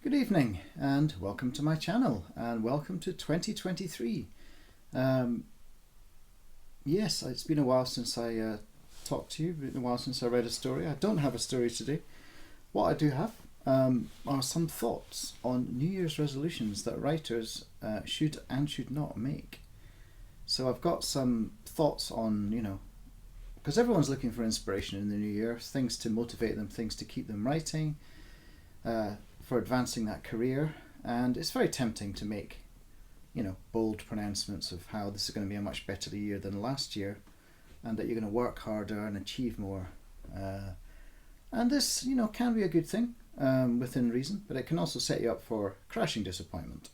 Good evening and welcome to my channel and welcome to 2023. Yes, it's been a while since I talked to you, it's been a while since I read a story. I don't have a story today. What I do have are some thoughts on New Year's resolutions that writers should and should not make. So I've got some thoughts on, because everyone's looking for inspiration in the new year, things to motivate them, things to keep them writing, for advancing that career, and it's very tempting to make bold pronouncements of how this is going to be a much better year than last year, and that you're going to work harder and achieve more, and this can be a good thing within reason, but it can also set you up for crashing disappointment.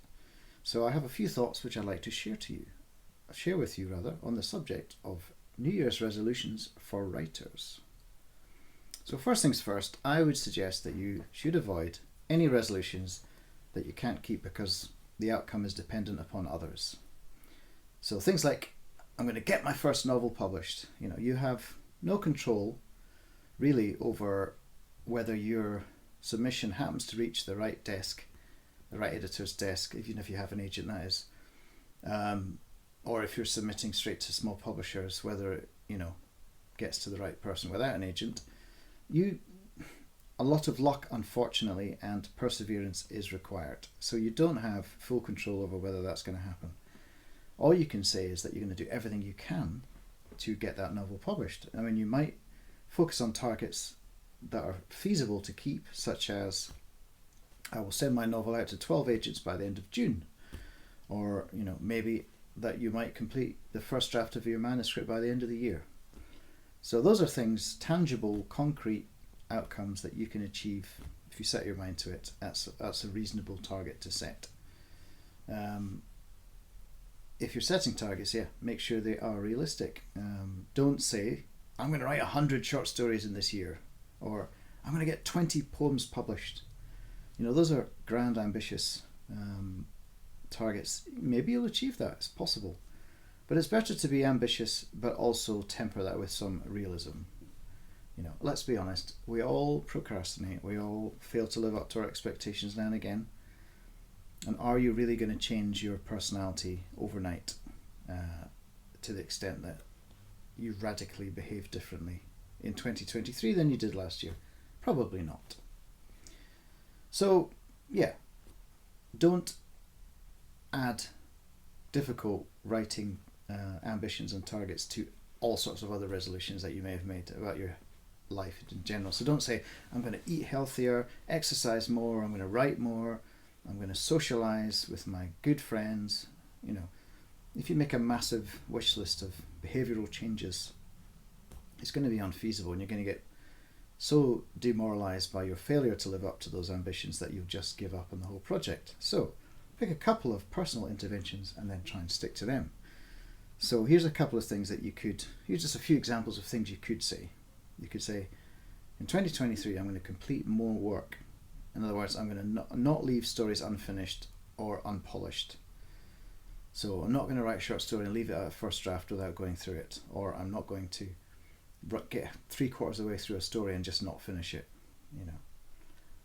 So I have a few thoughts which I'd like to share with you on the subject of New Year's resolutions for writers. So first things first, I would suggest that you should avoid any resolutions that you can't keep because the outcome is dependent upon others. So things like, I'm going to get my first novel published. You have no control really over whether your submission happens to reach the right desk, the right editor's desk, even if you have an agent, that is, or if you're submitting straight to small publishers, whether it gets to the right person without an agent. A lot of luck, unfortunately, and perseverance is required. So you don't have full control over whether that's going to happen. All you can say is that you're going to do everything you can to get that novel published. I mean, you might focus on targets that are feasible to keep, such as, I will send my novel out to 12 agents by the end of June. Or, maybe that you might complete the first draft of your manuscript by the end of the year. So those are things, tangible, concrete outcomes that you can achieve if you set your mind to it. That's a reasonable target to set. If you're setting targets, make sure they are realistic. Don't say, I'm going to write 100 short stories in this year, or I'm going to get 20 poems published. Those are grand, ambitious targets. Maybe you'll achieve that, it's possible. But it's better to be ambitious, but also temper that with some realism. Let's be honest, we all procrastinate, we all fail to live up to our expectations now and again. And are you really going to change your personality overnight to the extent that you radically behave differently in 2023 than you did last year? Probably not. So, don't add difficult writing ambitions and targets to all sorts of other resolutions that you may have made about your life in general. So don't say, I'm going to eat healthier, exercise more, I'm going to write more, I'm going to socialize with my good friends. If you make a massive wish list of behavioral changes, it's going to be unfeasible, and you're going to get so demoralized by your failure to live up to those ambitions that you'll just give up on the whole project. So pick a couple of personal interventions and then try and stick to them. So here's a couple of things that here's just a few examples of things you could say. You could say, in 2023, I'm going to complete more work. In other words, I'm going to not leave stories unfinished or unpolished. So I'm not going to write a short story and leave it at a first draft without going through it. Or I'm not going to get 3/4 of the way through a story and just not finish it.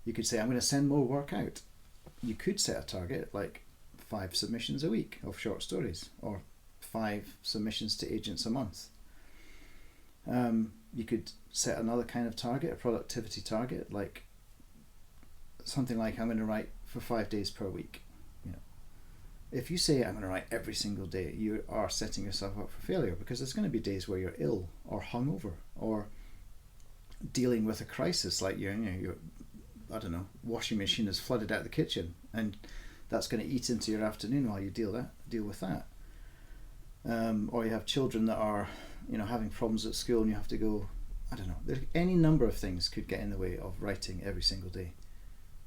You could say, I'm going to send more work out. You could set a target like 5 submissions a week of short stories, or 5 submissions to agents a month. You could set another kind of target, a productivity target, like something like, I'm going to write for 5 days per week. If you say, I'm going to write every single day, you are setting yourself up for failure, because there's going to be days where you're ill or hungover or dealing with a crisis, like your washing machine has flooded out the kitchen, and that's going to eat into your afternoon while you deal with that. Or you have children that are having problems at school and you have to go, any number of things could get in the way of writing every single day.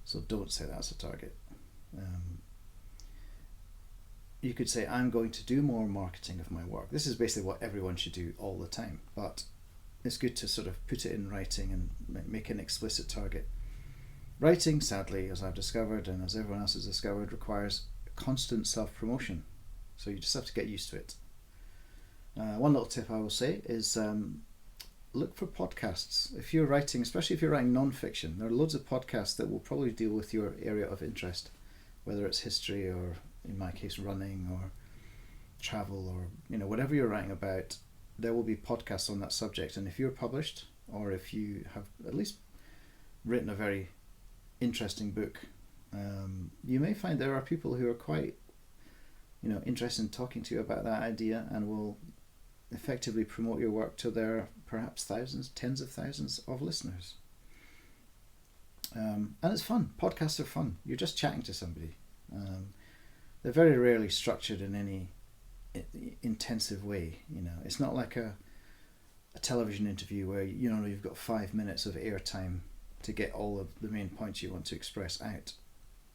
So don't say that's a target. You could say, I'm going to do more marketing of my work. This is basically what everyone should do all the time, but it's good to sort of put it in writing and make an explicit target. Writing, sadly, as I've discovered and as everyone else has discovered, requires constant self-promotion. So you just have to get used to it. One little tip I will say is look for podcasts. If you're writing, especially if you're writing non-fiction, there are loads of podcasts that will probably deal with your area of interest, whether it's history or, in my case, running or travel or, you know, whatever you're writing about, there will be podcasts on that subject. And if you're published, or if you have at least written a very interesting book, you may find there are people who are quite, you know, interested in talking to you about that idea and will effectively promote your work to their perhaps thousands, tens of thousands of listeners. And it's fun. Podcasts are fun. You're just chatting to somebody. They're very rarely structured in any intensive way. You know, it's not like a television interview where, you know, you've got 5 minutes of airtime to get all of the main points you want to express out.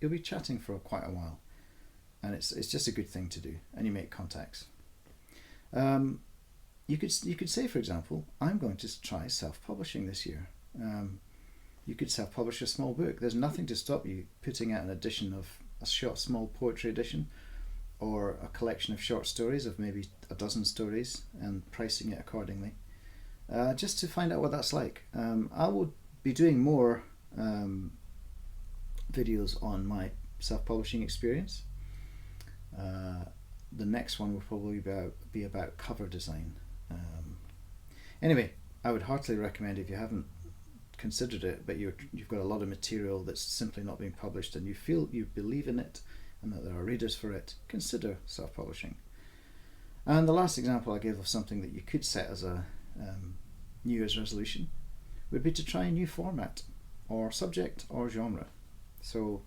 You'll be chatting for quite a while, and it's just a good thing to do, and you make contacts. You could say, for example, I'm going to try self-publishing this year. You could self-publish a small book. There's nothing to stop you putting out an edition of a small poetry edition, or a collection of short stories of maybe a dozen stories, and pricing it accordingly, just to find out what that's like. I will be doing more videos on my self-publishing experience. The next one will probably be about cover design. Anyway, I would heartily recommend, if you haven't considered it, but you've got a lot of material that's simply not being published, and you feel you believe in it and that there are readers for it, consider self-publishing. And the last example I gave of something that you could set as a New Year's resolution would be to try a new format or subject or genre. So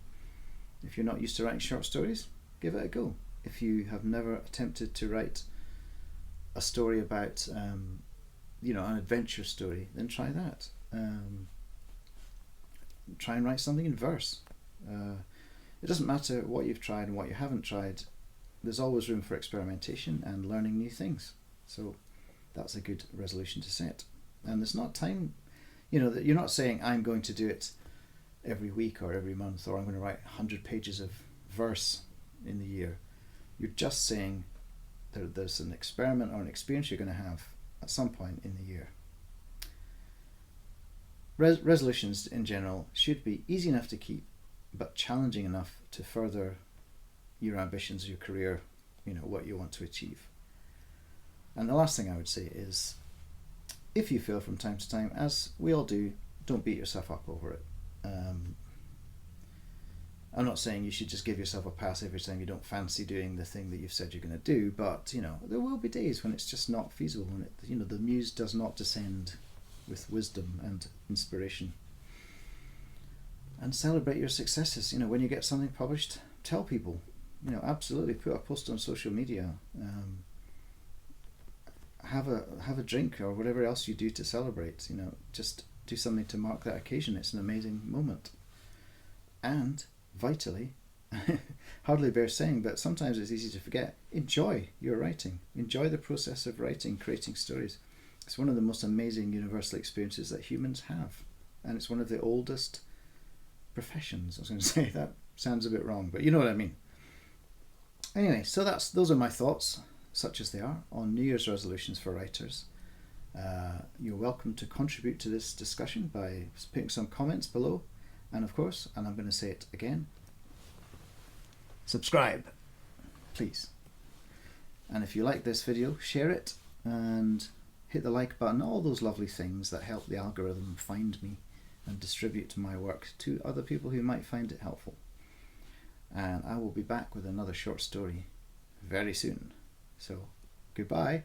if you're not used to writing short stories, give it a go. If you have never attempted to write a story about you know, an adventure story, then try that. Try and write something in verse. It doesn't matter what you've tried and what you haven't tried. There's always room for experimentation and learning new things. So that's a good resolution to set. And there's not time, you know, that you're not saying I'm going to do it every week or every month, or I'm going to write 100 pages of verse in the year. You're just saying there's an experiment or an experience you're going to have at some point in the year. Resolutions in general should be easy enough to keep, but challenging enough to further your ambitions, your career, you know, what you want to achieve. And the last thing I would say is, if you fail from time to time, as we all do, don't beat yourself up over it. I'm not saying you should just give yourself a pass every time you don't fancy doing the thing that you've said you're going to do, but, you know, there will be days when it's just not feasible, when it, you know, the muse does not descend with wisdom and inspiration. And celebrate your successes. You know, when you get something published, tell people. You know, absolutely put a post on social media. Have a drink or whatever else you do to celebrate. You know, just do something to mark that occasion. It's an amazing moment. And vitally, hardly bears saying, but sometimes it's easy to forget, enjoy your writing. Enjoy the process of writing, creating stories. It's one of the most amazing universal experiences that humans have, and it's one of the oldest professions. I was going to say, that sounds a bit wrong, but you know what I mean. Anyway, so those are my thoughts, such as they are, on New Year's resolutions for writers. You're welcome to contribute to this discussion by putting some comments below, and of course, and I'm going to say it again, subscribe, please. And if you like this video, share it and hit the like button, all those lovely things that help the algorithm find me and distribute my work to other people who might find it helpful. And I will be back with another short story very soon. So, goodbye.